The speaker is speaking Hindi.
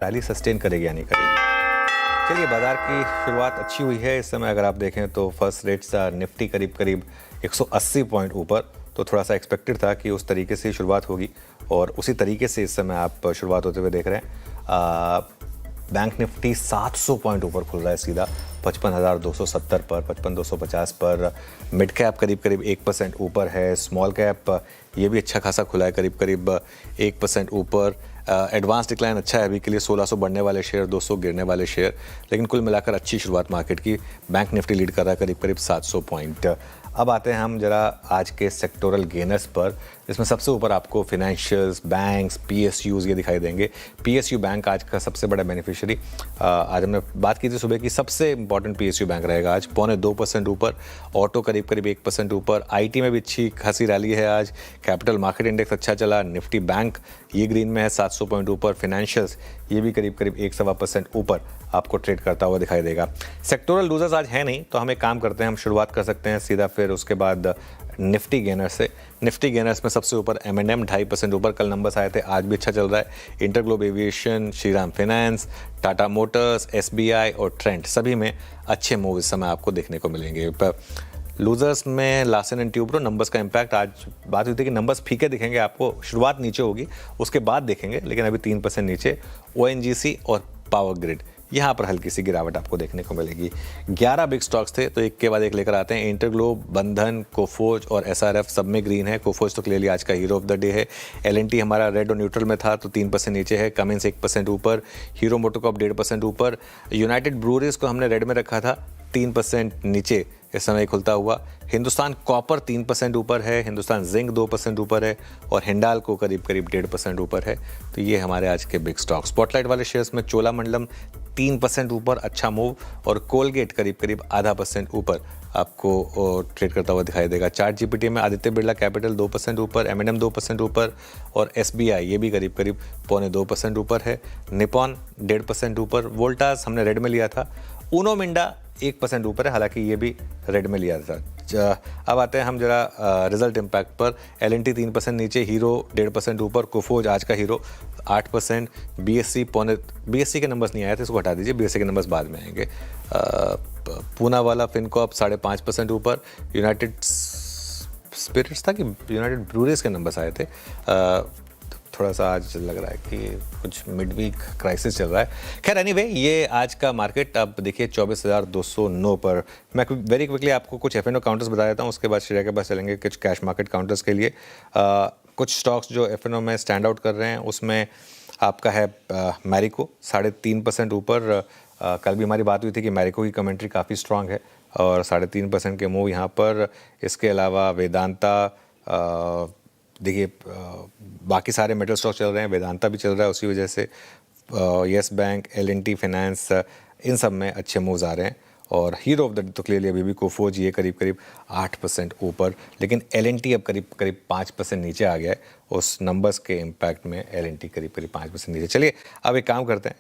रैली सस्टेन करेगी या नहीं करेगी। चलिए, बाजार की शुरुआत अच्छी हुई है। इस समय अगर आप देखें तो फर्स्ट रेट्स निफ्टी करीब करीब 180 पॉइंट ऊपर, तो थोड़ा सा एक्सपेक्टेड था कि उस तरीके से शुरुआत होगी और उसी तरीके से इस समय आप शुरुआत होते हुए देख रहे हैं। बैंक निफ्टी 700 पॉइंट ऊपर खुल रहा है सीधा 55,270 पर, 55,250 पर। मिड कैप करीब करीब 1% ऊपर है। स्मॉल कैप ये भी अच्छा खासा खुला है, करीब करीब 1% ऊपर। एडवांस डिक्लाइन अच्छा है अभी के लिए, 1600 बढ़ने वाले शेयर, 200 गिरने वाले शेयर, लेकिन कुल मिलाकर अच्छी शुरुआत मार्केट की। बैंक निफ्टी लीड कर रहा है करीब करीब 700 पॉइंट। अब आते हैं हम जरा आज के सेक्टोरल गेनर्स पर। इसमें सबसे ऊपर आपको फाइनेंशियल्स, बैंक्स, पीएसयूज ये दिखाई देंगे। पीएसयू बैंक आज का सबसे बड़ा बेनिफिशियरी। आज हमने बात की थी सुबह की, सबसे इंपॉर्टेंट पीएसयू बैंक रहेगा आज, 0.25% ऊपर। ऑटो करीब करीब 1% ऊपर। आईटी में भी अच्छी खासी रैली है आज। कैपिटल मार्केट इंडेक्स अच्छा चला। निफ्टी बैंक ये ग्रीन में है 700 पॉइंट ऊपर। फाइनेंशियल्स ये भी करीब करीब 1-1.25% ऊपर आपको ट्रेड करता हुआ दिखाई देगा। सेक्टोरल लूजर्स आज है नहीं, तो हम एक काम करते हैं, हम शुरुआत कर सकते हैं सीधा फिर उसके बाद निफ्टी गेनर्स से। निफ्टी गेनर्स में सबसे ऊपर M&M 2.5% ऊपर, कल नंबर्स आए थे, आज भी अच्छा चल रहा है। InterGlobe aviation, Shriram finance, Tata Motors, SBI और ट्रेंट, सभी में अच्छे मूव इस समय आपको देखने को मिलेंगे। लूजर्स में लार्सन एंड ट्यूब्रो, नंबर्स का इम्पैक्ट, आज बात हुई थी कि नंबर्स फीके दिखेंगे आपको, शुरुआत नीचे होगी उसके बाद देखेंगे, लेकिन अभी 3% नीचे। ONGC और पावर ग्रिड, यहाँ पर हल्की सी गिरावट आपको देखने को मिलेगी। 11 बिग स्टॉक्स थे, तो एक के बाद एक लेकर आते हैं। इंटरग्लोब, बंधन, कोफोर्ज और SRF सब में ग्रीन है। कोफोर्ज तो क्लियरली आज का हीरो ऑफ द डे है। L&T हमारा रेड और न्यूट्रल में था, तो 3% नीचे है। कमिंस 1% ऊपर। हीरो मोटोकॉर्प 1.5% ऊपर। यूनाइटेड ब्रूअरीज को हमने रेड में रखा था, 3% नीचे इस समय खुलता हुआ। हिंदुस्तान कॉपर 3% ऊपर है। हिंदुस्तान जिंक 2% ऊपर है और हिंडाल्को करीब करीब 1.5% ऊपर है। तो ये हमारे आज के बिग स्टॉक। स्पॉटलाइट वाले शेयर्स में चोलामंडलम 3% ऊपर, अच्छा मूव, और कोलगेट करीब करीब 0.5% ऊपर आपको ट्रेड करता हुआ दिखाई देगा। चार्ट जीपीटी में आदित्य बिरला कैपिटल 2% ऊपर, M&M 2% ऊपर और SBI ये भी करीब करीब 0.25% ऊपर है। निपॉन 1.5% ऊपर। वोल्टास हमने रेड में लिया था। ऊनो मिंडा 1% ऊपर है, हालांकि ये भी रेड में लिया था। अब आते हैं हम जरा रिजल्ट इम्पैक्ट पर। L&T 3% नीचे, हीरो 1.5% ऊपर, कोफोज आज का हीरो 8%, BSC के नंबर्स नहीं आए थे, इसको हटा दीजिए, BSC के नंबर्स बाद में आएंगे। पूना वाला फिनकॉर्प 5.5% ऊपर। यूनाइटेड स्पिरिट्स था कि यूनाइटेड ब्रूअरीज के नंबर्स आए थे, थोड़ा सा आज लग रहा है कि कुछ मिड वीक क्राइसिस चल रहा है। खैर एनीवे, ये आज का मार्केट अब देखिए 24,209 पर। मैं वेरी क्विकली आपको कुछ F&O काउंटर्स बता देता हूँ, उसके बाद श्रेया के पास चलेंगे कुछ कैश मार्केट काउंटर्स के लिए। कुछ स्टॉक्स जो F&O में स्टैंड आउट कर रहे हैं, उसमें आपका है मैरिको 3.5% ऊपर। कल भी हमारी बात हुई थी कि मैरिको की कमेंट्री काफ़ी स्ट्रांग है और 3.5% के मूव यहाँ पर। इसके अलावा वेदांता, देखिए बाकी सारे मेटल स्टॉक चल रहे हैं, वेदांता भी चल रहा है उसी वजह से। येस बैंक, L&T फाइनेंस, इन सब में अच्छे मूव्स आ रहे हैं। और हीरो ऑफ द डे तो क्लियरली अभी भी कोफोर्ज, ये करीब करीब 8% ऊपर, लेकिन L&T अब करीब करीब 5% नीचे आ गया है। उस नंबर्स के इम्पैक्ट में L&T करीब करीब 5% नीचे। चलिए अब एक काम करते हैं।